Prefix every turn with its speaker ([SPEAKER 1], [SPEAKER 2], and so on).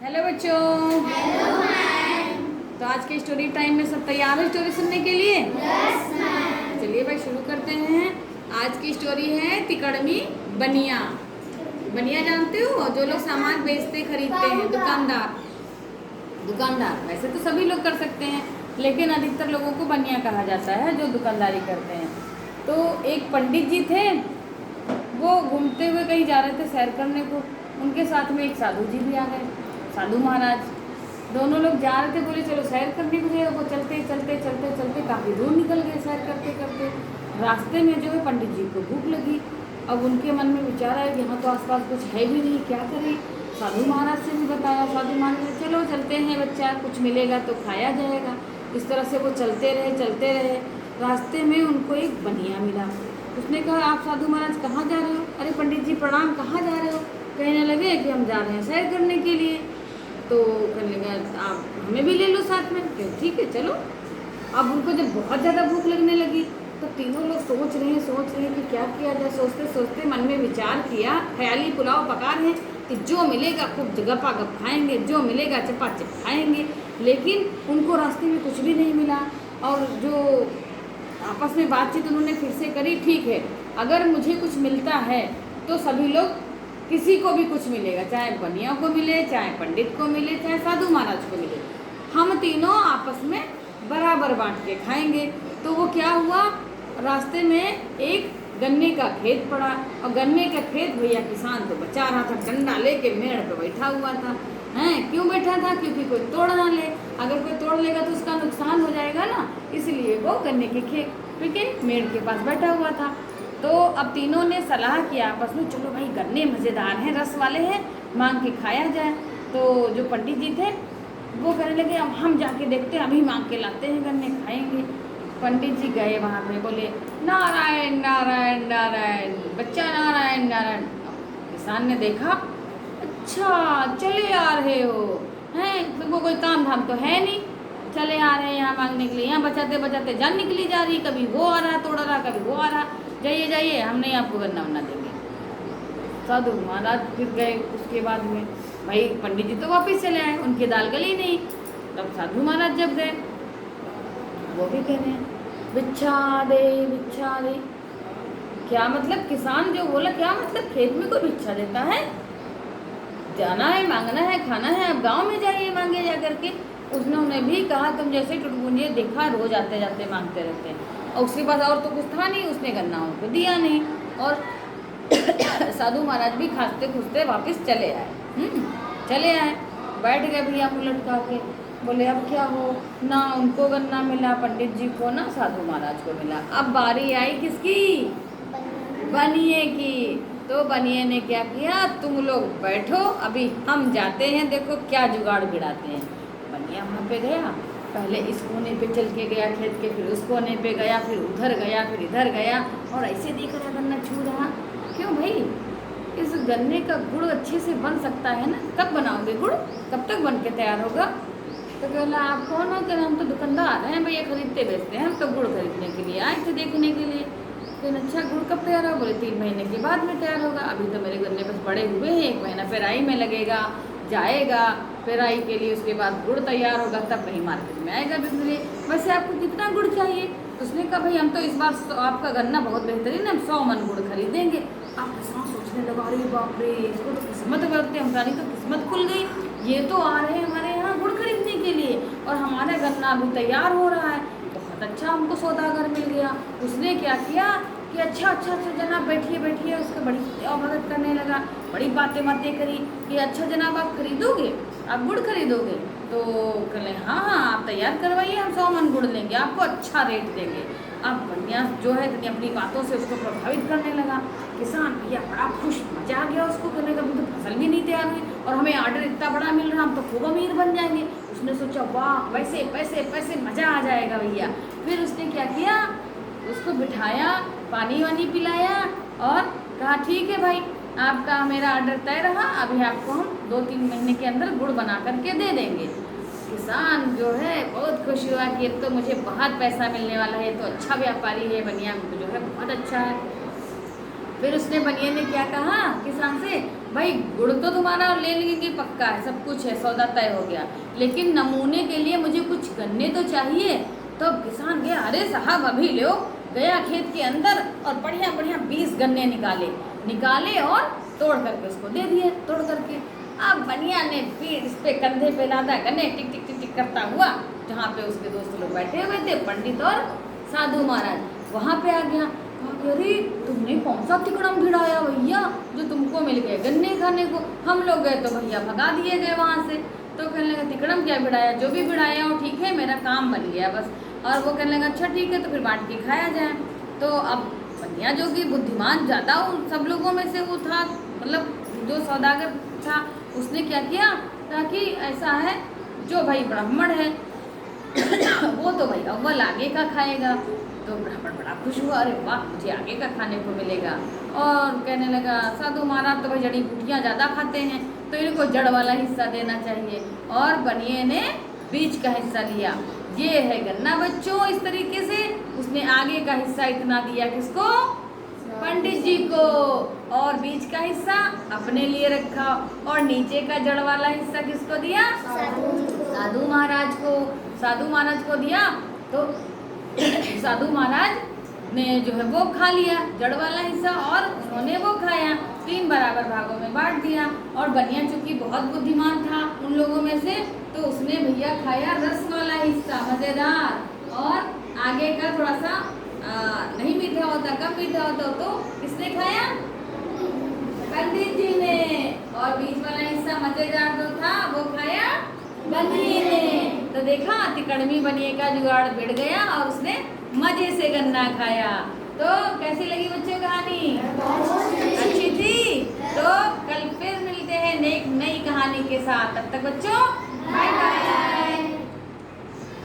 [SPEAKER 1] Hello बच्चों। Hello ma'am. तो आज के स्टोरी टाइम में सब तैयार हो स्टोरी सुनने के लिए? Yes ma'am. चलिए भाई शुरू करते हैं। आज की स्टोरी है तिकड़मी बनिया। बनिया जानते हो, जो लोग सामान बेचते खरीदते हैं, दुकानदार। दुकानदार वैसे तो सभी लोग कर सकते हैं, लेकिन अधिकतर लोगों को बनिया कहा जाता है जो दुकानदारी करते हैं। तो एक पंडित जी थे, वो घूमते हुए कहीं जा रहे थे सैर करने को। उनके साथ में एक साधु जी भी आ गए, साधु महाराज। दोनों लोग जा रहे थे, बोले चलो सैर करने को जाए। वो चलते चलते चलते चलते काफ़ी दूर निकल गए सैर करते करते। रास्ते में जो है पंडित जी को भूख लगी। अब उनके मन में विचार आया कि यहाँ तो आसपास कुछ है भी नहीं, क्या करें। साधु महाराज से भी बताया, साधु महाराज ने चलो चलते हैं बच्चा, कुछ मिलेगा तो खाया जाएगा। इस तरह से वो चलते रहे। रास्ते में उनको एक बनिया मिला। उसने कहा, आप साधु महाराज कहाँ जा रहे हो? अरे पंडित जी प्रणाम, कहाँ जा रहे हो? कहने लगे कि हम जा रहे हैं सैर करने के लिए। तो कहने लगा, आप हमें भी ले लो साथ में। ठीक है चलो। अब उनको जब बहुत ज़्यादा भूख लगने लगी तो तीनों लोग सोच रहे हैं कि क्या किया जाए। सोचते सोचते मन में विचार किया, ख्याली पुलाव पका रहे हैं कि जो मिलेगा खूब गपागप खाएंगे, जो मिलेगा चपाचप खाएंगे। लेकिन उनको रास्ते में कुछ भी नहीं मिला। और जो आपस में बातचीत उन्होंने फिर से करी, ठीक है अगर मुझे कुछ मिलता है तो सभी लोग, किसी को भी कुछ मिलेगा, चाहे बनिया को मिले, चाहे पंडित को मिले, चाहे साधु महाराज को मिले, हम तीनों आपस में बराबर बांट के खाएंगे। तो वो क्या हुआ, रास्ते में एक गन्ने का खेत पड़ा। और गन्ने का खेत भैया किसान तो बचा रहा था, डंडा लेके मेड़ पे बैठा हुआ था। हैं क्यों बैठा था? क्योंकि कोई तोड़ ना ले। अगर कोई तोड़ लेगा तो उसका नुकसान हो जाएगा ना, इसलिए वो गन्ने के खेत के मेड़ के पास बैठा हुआ था। तो अब तीनों ने सलाह किया आपस में, चलो भाई गन्ने मज़ेदार हैं, रस वाले हैं, मांग के खाया जाए। तो जो पंडित जी थे वो कहने लगे, अब हम जाके देखते हैं, अभी मांग के लाते हैं गन्ने, खाएंगे। पंडित जी गए वहाँ पे, बोले नारायण नारायण नारायण, बच्चा नारायण नारायण। किसान ने देखा, अच्छा चले आ रहे हो हैं, तुमको कोई काम धाम तो है नहीं, चले आ रहे हैं यहाँ मांगने के लिए। यहाँ बचाते बचाते जान निकली जा रही, कभी वो आ रहा तोड़ रहा, कभी वो आ रहा। जाइए जाइए, हम नहीं आपको गन्ना वन्ना देंगे। साधु महाराज फिर गए। उसके बाद में भाई पंडित जी तो वापस चले आए, उनकी दाल गली नहीं। तब साधु महाराज जब गए, वो भी कह रहे हैं भिक्षा दे। क्या मतलब? किसान जो बोला, क्या मतलब खेत में कोई भिक्षा देता है? जाना है, मांगना है, खाना है, अब गाँव में जाइए मांगे जा करके। उन्होंने भी कहा, तुम जैसे टुटमुनिये देखा रोज आते जाते मांगते रहते हैं। और उसके बाद और तो कुछ था नहीं, उसने गन्ना उनको दिया नहीं। और साधु महाराज भी खांसते खुसते वापस चले आए। बैठ गए भैया मुँह लटका के। बोले अब क्या हो, ना उनको गन्ना मिला पंडित जी को, ना साधु महाराज को मिला। अब बारी आई किसकी? बनिए की। तो बनिए ने क्या किया, तुम लोग बैठो, अभी हम जाते हैं, देखो क्या जुगाड़ गिराते हैं। बनिया वहाँ पे गया, पहले इस कोने पे चल के गया खेत के, फिर उस कोने पे गया, फिर उधर गया, फिर इधर गया, और ऐसे देख रहा गन्ना छू रहा। क्यों भाई, इस गन्ने का गुड़ अच्छे से बन सकता है ना, कब बनाओगे गुड़? कब तक बन के तैयार होगा? तो बोला, आप कौन हो? कि हम तो दुकानदार हैं भैया, खरीदते बेचते हैं, हम तो गुड़ खरीदने के लिए आए थे, देखने के लिए। फिर अच्छा गुड़ कब तैयार होगा? बोले 3 महीने के बाद में तैयार होगा, अभी तो मेरे गन्ने बस बड़े हुए हैं, 1 महीना पेराई में लगेगा, जाएगा पेराई के लिए, उसके बाद गुड़ तैयार होगा, तब कहीं मार्केट में आएगा बिकने लिए। वैसे आपको कितना गुड़ चाहिए? उसने कहा, भाई हम तो इस बार आपका गन्ना बहुत बेहतरीन है, हम 100 मन गुड़ खरीदेंगे। आप किसान सोचने लगा, अरे बाप रे, इसको तो किस्मत करते, हमारी तो किस्मत खुल गई, ये तो आ रहे हैं हमारे यहाँ गुड़ खरीदने के लिए, और हमारा गन्ना अभी तैयार हो रहा है, बहुत अच्छा हमको सौदागर मिल गया। उसने क्या किया कि अच्छा जनाब बैठिए, उसको बड़ी मदद करने लगा, बड़ी बातें करी कि अच्छा जनाब आप खरीदोगे, आप गुड़ खरीदोगे? तो कहले हाँ आप तैयार करवाइए, हम 100 मन गुड़ लेंगे, आपको अच्छा रेट देंगे। अब बनिया जो है अपनी बातों से उसको प्रभावित करने लगा। किसान भैया बड़ा खुश, मजा आ गया उसको, कहने का तो फसल भी नहीं तैयार हुई और हमें आर्डर इतना बड़ा मिल रहा, हम तो खूब अमीर बन जाएंगे। उसने सोचा वाह, वैसे पैसे मज़ा आ जाएगा भैया। फिर उसने क्या किया, उसको बिठाया, पानी वानी पिलाया और कहा ठीक है भाई, आपका मेरा ऑर्डर तय रहा, अभी आपको हम 2-3 महीने के अंदर गुड़ बना करके दे देंगे। किसान जो है बहुत खुश हुआ कि ये तो मुझे बहुत पैसा मिलने वाला है, ये तो अच्छा व्यापारी है, बनिया जो है बहुत अच्छा है। फिर उसने बनिया ने क्या कहा किसान से, भाई गुड़ तो तुम्हारा ले लेंगे पक्का है, सब कुछ है, सौदा तय हो गया, लेकिन नमूने के लिए मुझे कुछ गन्ने तो चाहिए। तो किसान गया, अरे साहब अभी लो, गया खेत के अंदर और बढ़िया बढ़िया 20 गन्ने निकाले और तोड़ करके उसको दे दिए, तोड़ करके। अब बनिया ने फिर इस पे कंधे पे लादा गन्ने टिक टिक टिक टिक करता हुआ जहाँ पे उसके दोस्त लोग बैठे हुए थे, पंडित और साधु महाराज, वहाँ पे आ गया। कहा कि अरे तुमने कौन सा तिकड़म भिड़ाया भैया जो तुमको मिल गए गन्ने खाने को, हम लोग गए तो भैया भगा दिए गए वहाँ से। तो कहने लगा तिकड़म क्या भिड़ाया, जो भी भिड़ाया हो ठीक है, मेरा काम बन गया बस। और वो कहने लगा अच्छा ठीक है, तो फिर बांट के खाया जाए। तो अब बनिया जो कि बुद्धिमान ज़्यादा उन सब लोगों में से वो था, मतलब जो सौदागर था, उसने क्या किया, ताकि ऐसा है जो भाई ब्राह्मण है वो तो भाई अव्वल आगे का खाएगा। तो ब्राह्मण बड़ा खुश हुआ, अरे वाह मुझे आगे का खाने को मिलेगा। और कहने लगा साधु महाराज तो भाई जड़ी बूटियाँ ज़्यादा खाते हैं, तो इनको जड़ वाला हिस्सा देना चाहिए। और बनिए ने बीज का हिस्सा लिया। ये है गन्ना बच्चों, इस तरीके से उसने आगे का हिस्सा इतना दिया किसको, पंडित जी को, और बीज का हिस्सा अपने लिए रखा, और नीचे का जड़ वाला हिस्सा किसको दिया, साधु महाराज को। साधु महाराज को दिया तो साधु महाराज ने जो है वो खा लिया जड़ वाला हिस्सा, और उन्होंने वो खाया, 3 बराबर भागों में बांट दिया। और बनिया चूंकि बहुत बुद्धिमान था उन लोगों में से, तो उसने भैया खाया रस वाला हिस्सा मज़ेदार, और आगे का थोड़ा सा नहीं मीठा होता, कम मीठा होता, तो किसने खाया, पंडित जी ने। और बीच वाला हिस्सा मज़ेदार जो था वो खाया बनिए ने। तो देखा तिकड़मी बनिए का जुगाड़ बिड़ गया और उसने मजे से गन्ना खाया। तो कैसी लगी बच्चों कहानी, अच्छी थी। तो कल फिर मिलते हैं एक नई कहानी के साथ, तब तक बच्चों